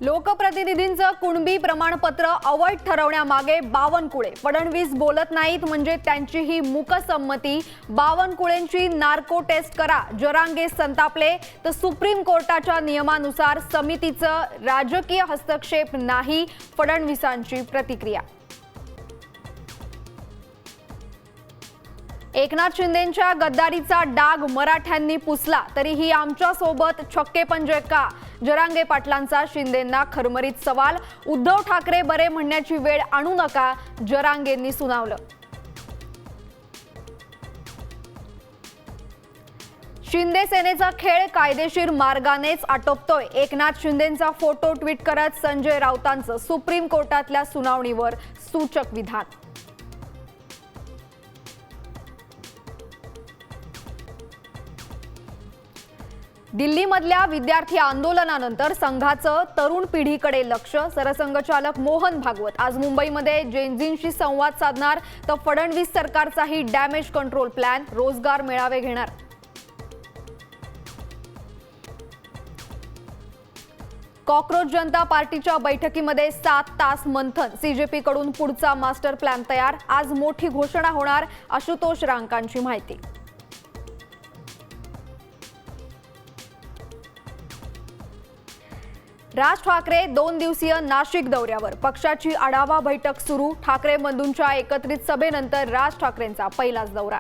लोकप्रतिनिधींचं कुणबी प्रमाणपत्र अवैध ठरवण्यामागे बावनकुळे. फडणवीस बोलत नाहीत म्हणजे त्यांची ही मूकसंमती. बावनकुळेंची नार्को टेस्ट करा. जरांगे संतापले तर सुप्रीम कोर्टाच्या नियमानुसार समितीचं राजकीय हस्तक्षेप नाही. फडणवीसांची प्रतिक्रिया. एकनाथ शिंदेंच्या गद्दारीचा डाग मराठ्यांनी पुसला तरीही आमच्या सोबत छक्के पंजे का? जरांगे पाटलांचा शिंदेंना खरमरीत सवाल. उद्धव ठाकरे बरे म्हणण्याची वेळ आणू नका, जरांगेंनी सुनावलं. शिंदे सेनेचा खेळ कायदेशीर मार्गानेच आटोपतोय. एकनाथ शिंदेंचा फोटो ट्विट करत संजय राऊतांचं सुप्रीम कोर्टातल्या सुनावणीवर सूचक विधान. दिल्लीमधल्या विद्यार्थी आंदोलनानंतर संघाचं तरुण पिढीकडे लक्ष. सरसंघचालक मोहन भागवत आज मुंबईमध्ये जेनझींशी संवाद साधणार. तर फडणवीस सरकारचाही डॅमेज कंट्रोल प्लॅन. रोजगार मेळावे घेणार. कॉकरोच जनता पार्टीच्या बैठकीमध्ये 7 तास मंथन. सीजेपी कडून पुढचा मास्टर प्लॅन तयार. आज मोठी घोषणा होणार. आशुतोष रांकांची माहिती. राज ठाकरे 2 दिवसीय नाशिक दौऱ्यावर. पक्षाची आढावा बैठक सुरू. ठाकरे बंधूंच्या एकत्रित सभेनंतर राज ठाकरेंचा पहिलाच दौरा.